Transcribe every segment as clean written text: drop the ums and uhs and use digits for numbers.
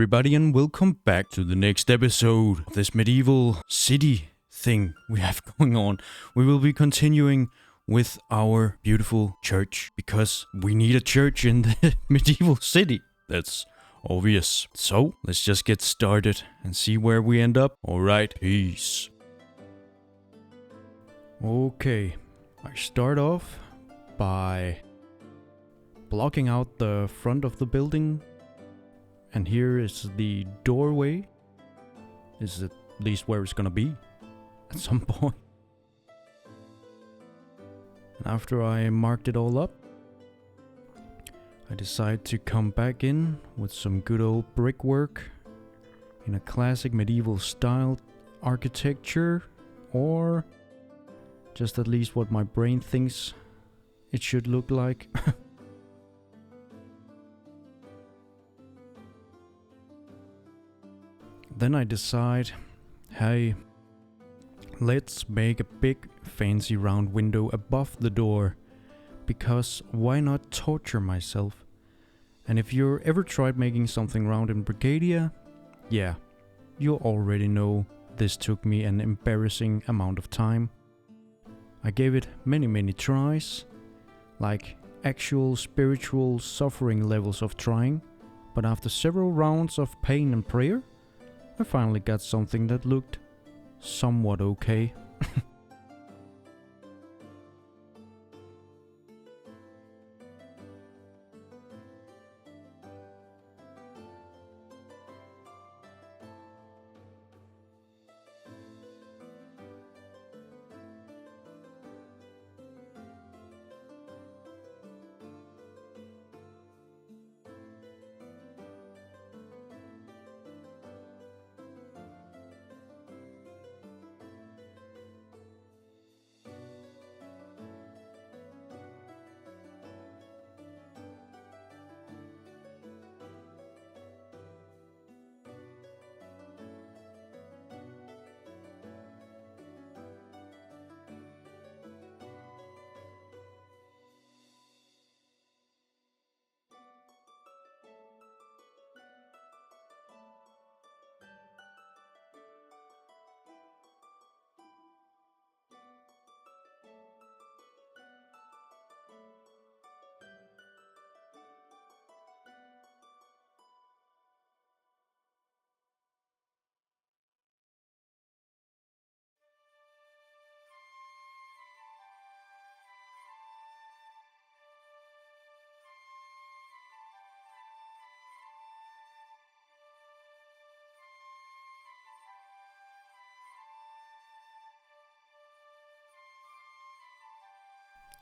everybody, and welcome back to the next episode of this medieval city thing we have going on. We will be continuing with our beautiful church, because we need a church in the medieval city. That's obvious. So, let's just get started and see where we end up. Alright, peace. Okay, I start off by blocking out the front of the building. And here is the doorway. This is at least where it's gonna be at some point. And after I marked it all up, I decide to come back in with some good old brickwork in a classic medieval style architecture, or just at least what my brain thinks it should look like. Then I decide, hey, let's make a big fancy round window above the door, because why not torture myself? And if you're ever tried making something round in Brickadia, yeah, you already know this took me an embarrassing amount of time. I gave it many tries, like actual spiritual suffering levels of trying, but after several rounds of pain and prayer, I finally got something that looked somewhat okay.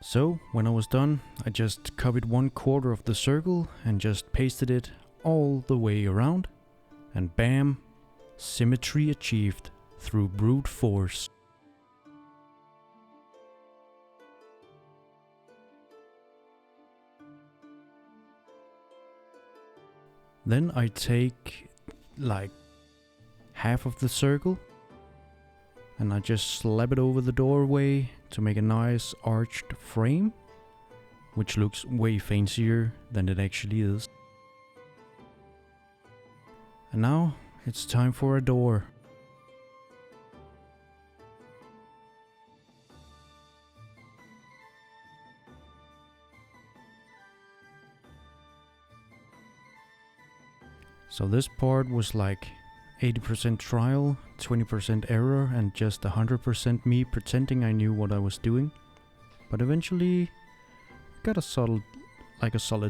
So, when I was done, I just copied 1/4 of the circle and just pasted it all the way around. And bam, symmetry achieved through brute force. Then I take like half of the circle and I just slap it over the doorway to make a nice arched frame, which looks way fancier than it actually is. And now it's time for a door. So this part was like 80% trial, 20% error, and just 100% me pretending I knew what I was doing. But eventually got a solid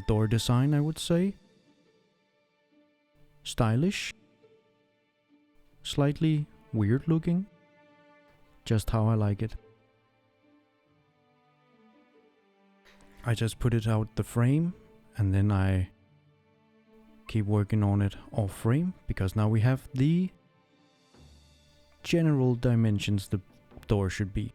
door design, I would say. Stylish. Slightly weird looking. Just how I like it. I just put it out the frame, and then I keep working on it off frame, because now we have the general dimensions the door should be.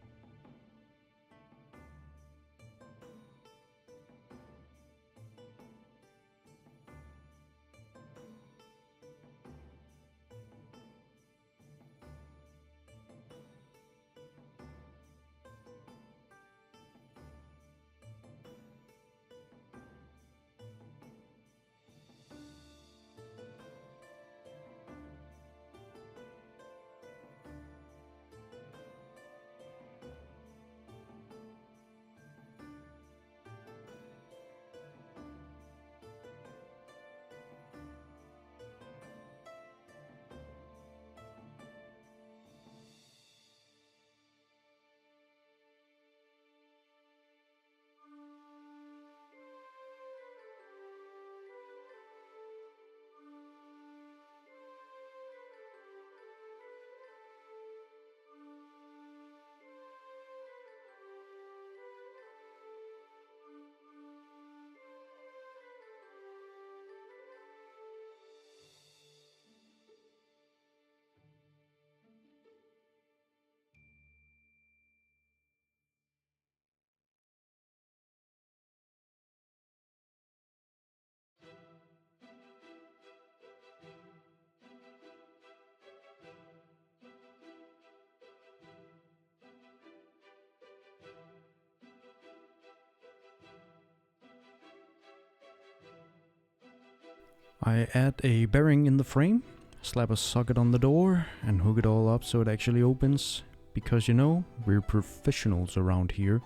I add a bearing in the frame, slap a socket on the door, and hook it all up so it actually opens, because you know, we're professionals around here.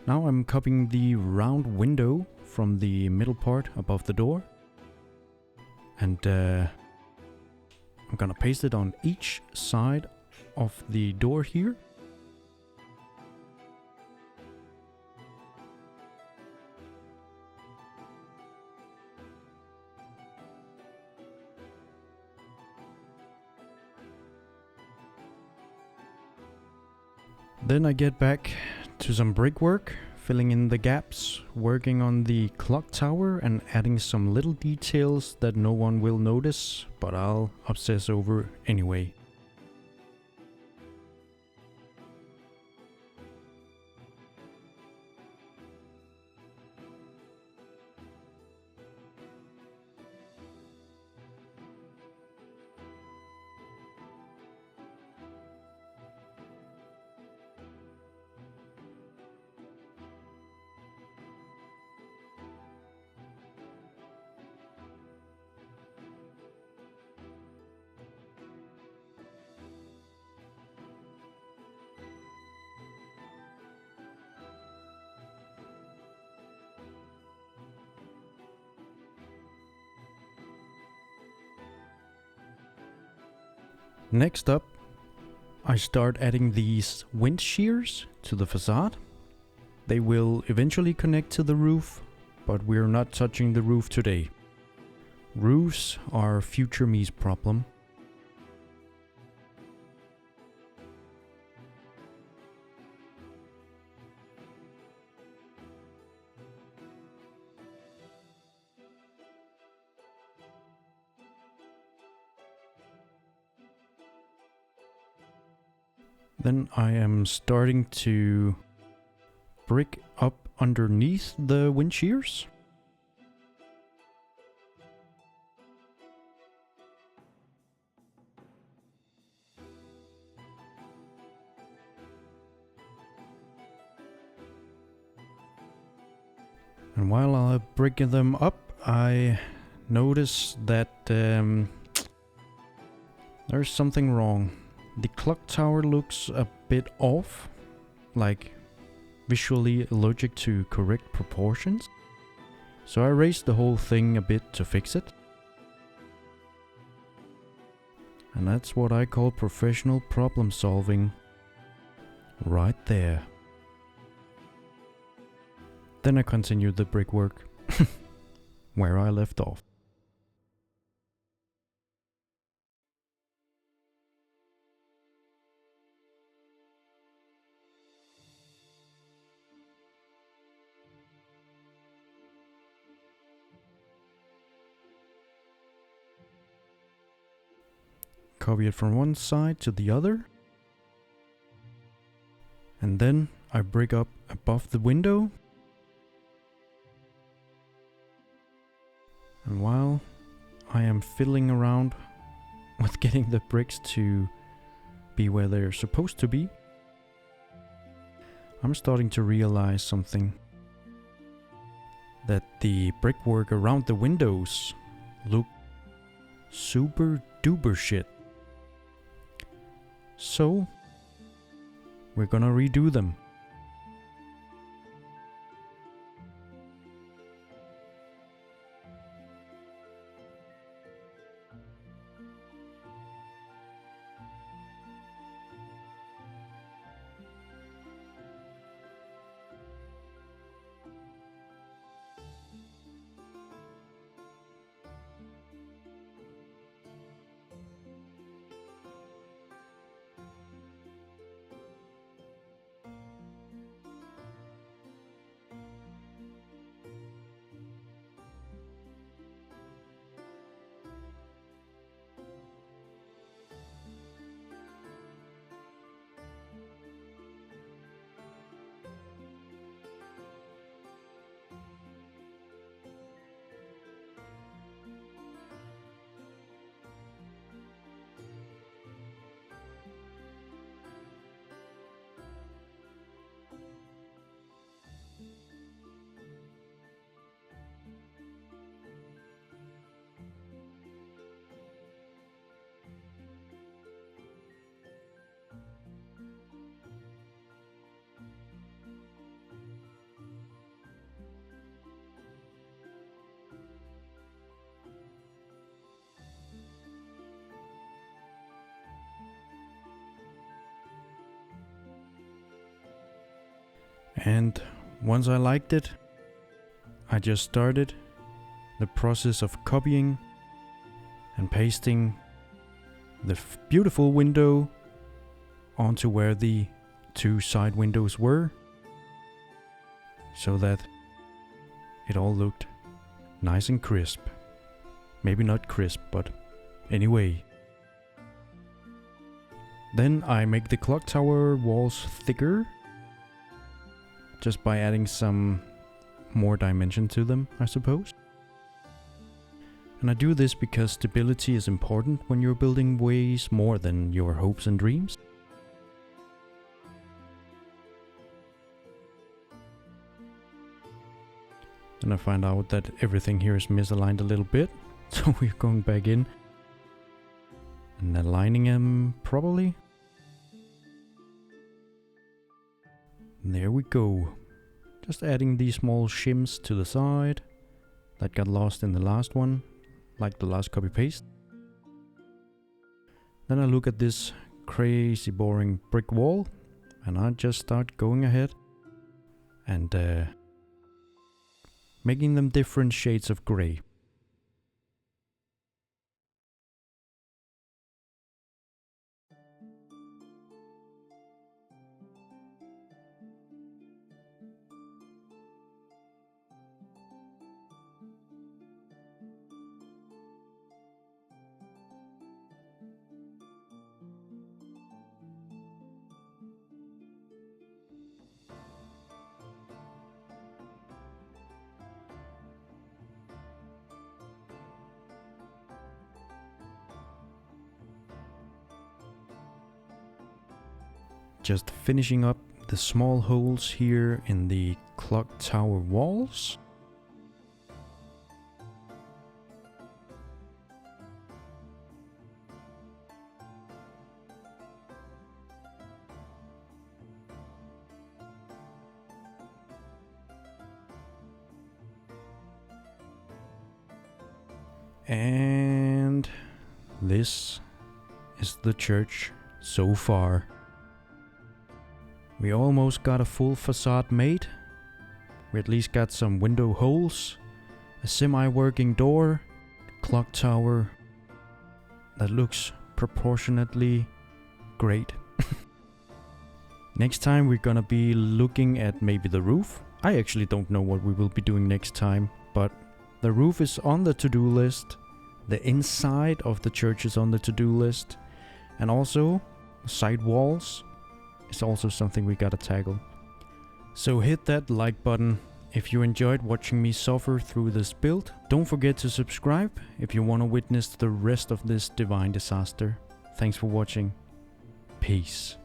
Now I'm copying the round window from the middle part above the door, and I'm gonna paste it on each side of the door here. Then I get back to some brickwork, filling in the gaps, working on the clock tower and adding some little details that no one will notice, but I'll obsess over anyway. Next up, I start adding these wind shears to the facade. They will eventually connect to the roof, but we're not touching the roof today. Roofs are future me's problem. Then I am starting to brick up underneath the wind shears. And while I brick them up, I notice that there's something wrong. The clock tower looks a bit off, like visually allergic to correct proportions. So I raised the whole thing a bit to fix it. And that's what I call professional problem solving. Right there. Then I continued the brickwork where I left off. Copy it from one side to the other. And then I brick up above the window. And while I am fiddling around with getting the bricks to be where they're supposed to be, I'm starting to realize something. That the brickwork around the windows look super duper shit. So, we're gonna redo them. And once I liked it, I just started the process of copying and pasting the beautiful window onto where the 2 side windows were, so that it all looked nice and crisp. Maybe not crisp, but anyway. Then I make the clock tower walls thicker, just by adding some more dimension to them, I suppose. And I do this because stability is important when you're building ways more than your hopes and dreams. And I find out that everything here is misaligned a little bit, so we're going back in and aligning them properly. And there we go. Just adding these small shims to the side that got lost in the last one, like the last copy paste. Then I look at this crazy boring brick wall and I just start going ahead and making them different shades of gray. Just finishing up the small holes here in the clock tower walls. And this is the church so far. We almost got a full facade made. We at least got some window holes, a semi-working door, clock tower that looks proportionately great. Next time we're gonna be looking at maybe the roof. I actually don't know what we will be doing next time, but the roof is on the to-do list. The inside of the church is on the to-do list. And also, side walls is also something we gotta tackle. So hit that like button if you enjoyed watching me suffer through this build. Don't forget to subscribe if you want to witness the rest of this divine disaster. Thanks for watching. Peace.